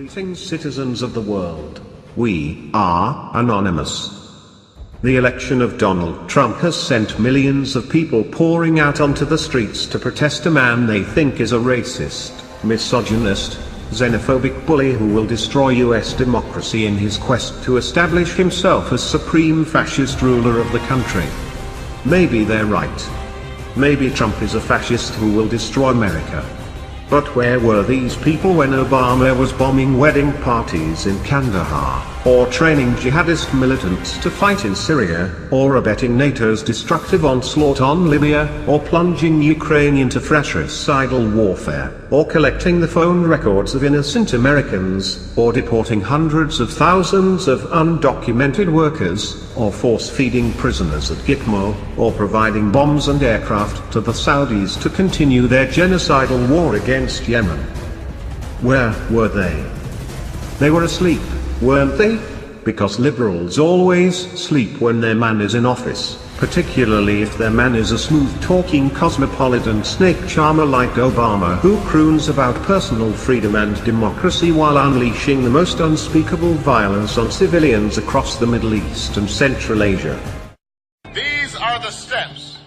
Greetings, citizens of the world. We are anonymous. The election of Donald Trump has sent millions of people pouring out onto the streets to protest a man they think is a racist, misogynist, xenophobic bully who will destroy US democracy in his quest to establish himself as supreme fascist ruler of the country. Maybe they're right. Maybe Trump is a fascist who will destroy America. But where were these people when Obama was bombing wedding parties in Kandahar, or training jihadist militants to fight in Syria, or abetting NATO's destructive onslaught on Libya, or plunging Ukraine into fratricidal warfare, or collecting the phone records of innocent Americans, or deporting hundreds of thousands of undocumented workers, or force-feeding prisoners at Gitmo, or providing bombs and aircraft to the Saudis to continue their genocidal war against Yemen? Where were they? They were asleep, weren't they? Because liberals always sleep when their man is in office, particularly if their man is a smooth-talking cosmopolitan snake charmer like Obama, who croons about personal freedom and democracy while unleashing the most unspeakable violence on civilians across the Middle East and Central Asia. These are the steps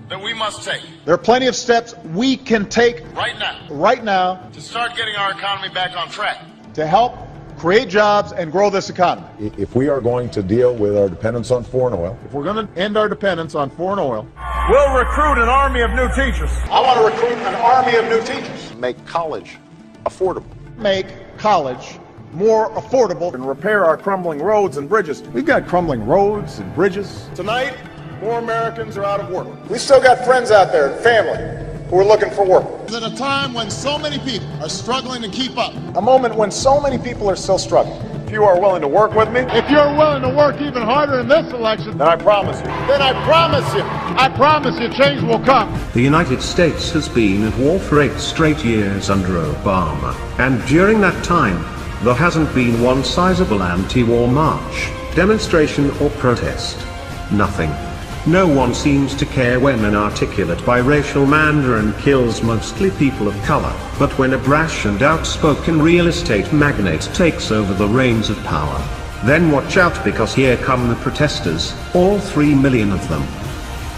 that we must take. There are plenty of steps we can take right now to start getting our economy back on track, to help create jobs and grow this economy. If we are going to deal with our dependence on foreign oil, If we're going to end our dependence on foreign oil, we'll recruit an army of new teachers. I want to recruit an army of new teachers. make college affordable. Make college more affordable and repair our crumbling roads and bridges. We've got crumbling roads and bridges. Tonight, more Americans are out of work. We still got friends out there and family who are looking for work. At a time when so many people are struggling to keep up. A moment when so many people are still struggling. If you are willing to work with me, If you're willing to work even harder in this election, then I promise you, I promise you change will come. The United States has been at war for 8 straight years under Obama, and during that time, there hasn't been one sizable anti-war march, demonstration or protest. Nothing. No one seems to care when an articulate biracial Mandarin kills mostly people of color, but when a brash and outspoken real estate magnate takes over the reins of power, then watch out, because here come the protesters, all 3 million of them.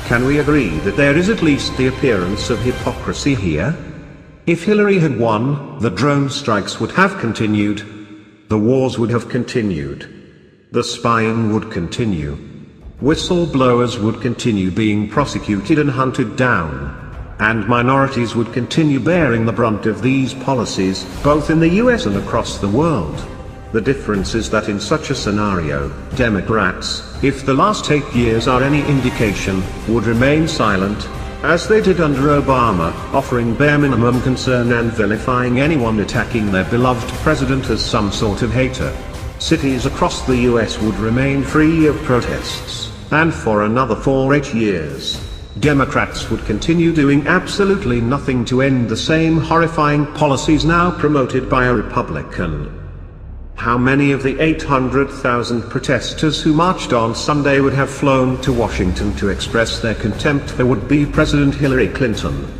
Can we agree that there is at least the appearance of hypocrisy here? If Hillary had won, the drone strikes would have continued. The wars would have continued. The spying would continue. Whistleblowers would continue being prosecuted and hunted down. And minorities would continue bearing the brunt of these policies, both in the US and across the world. The difference is that in such a scenario, Democrats, if the last 8 years are any indication, would remain silent, as they did under Obama, offering bare minimum concern and vilifying anyone attacking their beloved president as some sort of hater. Cities across the US would remain free of protests. And for another 8 years, Democrats would continue doing absolutely nothing to end the same horrifying policies now promoted by a Republican. How many of the 800,000 protesters who marched on Sunday would have flown to Washington to express their contempt for would-be President Hillary Clinton?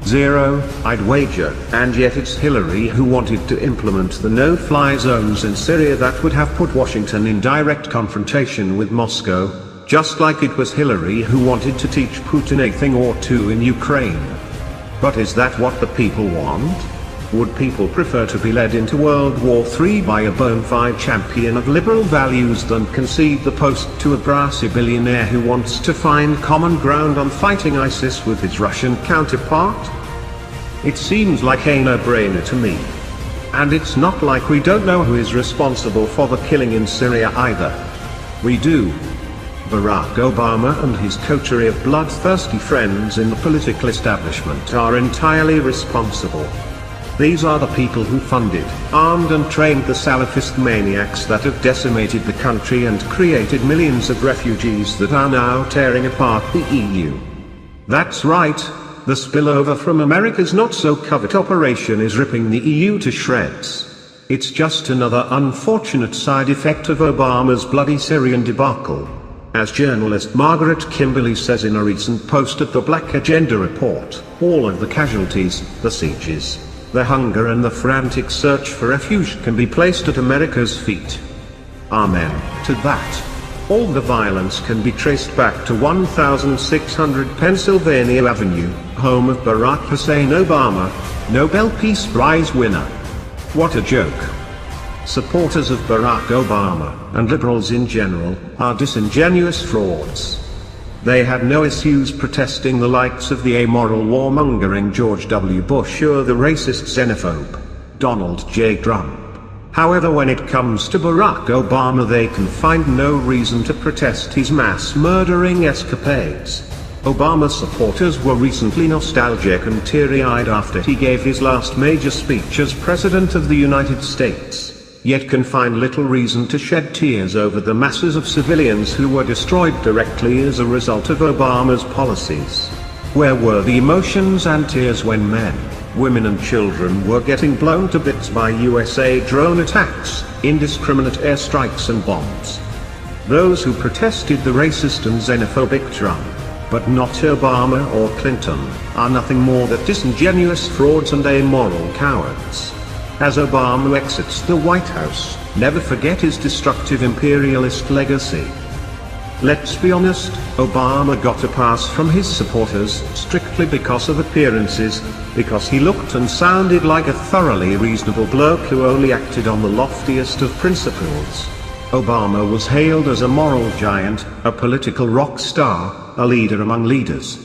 0, I'd wager, and yet it's Hillary who wanted to implement the no-fly zones in Syria that would have put Washington in direct confrontation with Moscow, just like it was Hillary who wanted to teach Putin a thing or two in Ukraine. But is that what the people want? Would people prefer to be led into World War III by a bona fide champion of liberal values than concede the post to a brassy billionaire who wants to find common ground on fighting ISIS with his Russian counterpart? It seems like a no-brainer to me. And it's not like we don't know who is responsible for the killing in Syria either. We do. Barack Obama and his coterie of bloodthirsty friends in the political establishment are entirely responsible. These are the people who funded, armed and trained the Salafist maniacs that have decimated the country and created millions of refugees that are now tearing apart the EU. That's right, the spillover from America's not-so-covert operation is ripping the EU to shreds. It's just another unfortunate side effect of Obama's bloody Syrian debacle. As journalist Margaret Kimberly says in a recent post at the Black Agenda Report, all of the casualties, the sieges, The hunger and the frantic search for refuge can be placed at America's feet. Amen to that. All the violence can be traced back to 1600 Pennsylvania Avenue, home of Barack Hussein Obama, Nobel Peace Prize winner. What a joke. Supporters of Barack Obama, and liberals in general, are disingenuous frauds. They had no issues protesting the likes of the amoral warmongering George W. Bush or the racist xenophobe Donald J. Trump. However, when it comes to Barack Obama, they can find no reason to protest his mass murdering escapades. Obama supporters were recently nostalgic and teary-eyed after he gave his last major speech as President of the United States, yet can find little reason to shed tears over the masses of civilians who were destroyed directly as a result of Obama's policies. Where were the emotions and tears when men, women and children were getting blown to bits by USA drone attacks, indiscriminate airstrikes and bombs? Those who protested the racist and xenophobic Trump, but not Obama or Clinton, are nothing more than disingenuous frauds and amoral cowards. As Obama exits the White House, never forget his destructive imperialist legacy. Let's be honest, Obama got a pass from his supporters strictly because of appearances, because he looked and sounded like a thoroughly reasonable bloke who only acted on the loftiest of principles. Obama was hailed as a moral giant, a political rock star, a leader among leaders.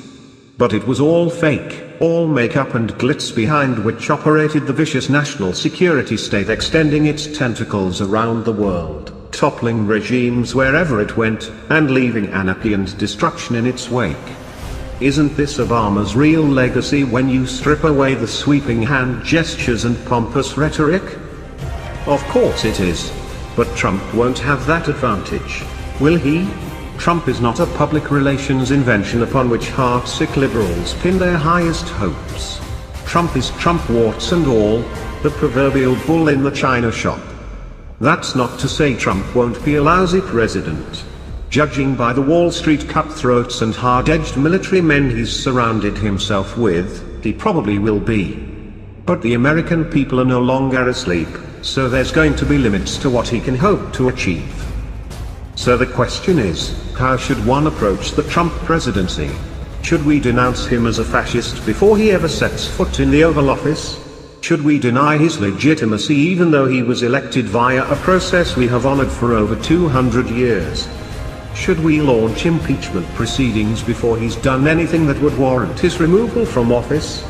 But it was all fake, all make-up and glitz behind which operated the vicious national security state, extending its tentacles around the world, toppling regimes wherever it went, and leaving anarchy and destruction in its wake. Isn't this Obama's real legacy when you strip away the sweeping hand gestures and pompous rhetoric? Of course it is. But Trump won't have that advantage, will he? Trump is not a public relations invention upon which heartsick liberals pin their highest hopes. Trump is Trump, warts and all, the proverbial bull in the china shop. That's not to say Trump won't be a lousy president. Judging by the Wall Street cutthroats and hard-edged military men he's surrounded himself with, he probably will be. But the American people are no longer asleep, so there's going to be limits to what he can hope to achieve. So the question is, how should one approach the Trump presidency? Should we denounce him as a fascist before he ever sets foot in the Oval Office? Should we deny his legitimacy even though he was elected via a process we have honored for over 200 years? Should we launch impeachment proceedings before he's done anything that would warrant his removal from office?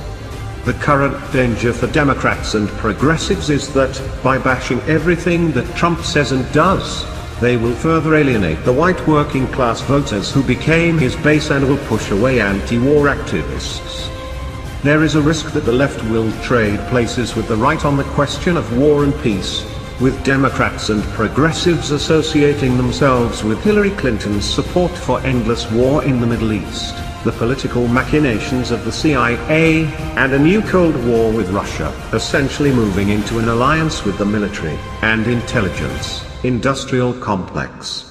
The current danger for Democrats and progressives is that, by bashing everything that Trump says and does, they will further alienate the white working class voters who became his base and will push away anti-war activists. There is a risk that the left will trade places with the right on the question of war and peace, with Democrats and progressives associating themselves with Hillary Clinton's support for endless war in the Middle East, the political machinations of the CIA, and a new Cold War with Russia, essentially moving into an alliance with the military and intelligence industrial complex.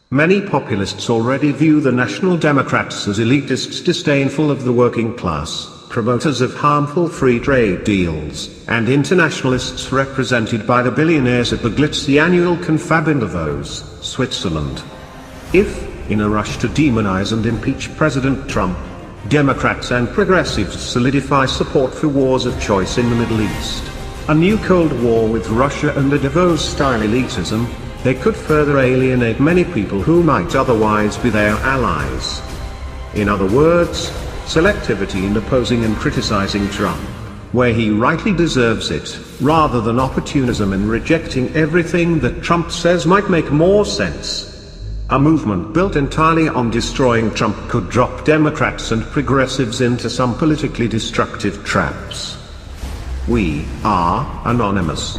Many populists already view the National Democrats as elitists disdainful of the working class, promoters of harmful free trade deals, and internationalists represented by the billionaires at the glitzy annual confab in Davos, Switzerland. If, in a rush to demonize and impeach President Trump, Democrats and progressives solidify support for wars of choice in the Middle East, a new Cold War with Russia and a Davos-style elitism, they could further alienate many people who might otherwise be their allies. In other words, selectivity in opposing and criticizing Trump, where he rightly deserves it, rather than opportunism in rejecting everything that Trump says might make more sense. A movement built entirely on destroying Trump could drop Democrats and progressives into some politically destructive traps. We are anonymous.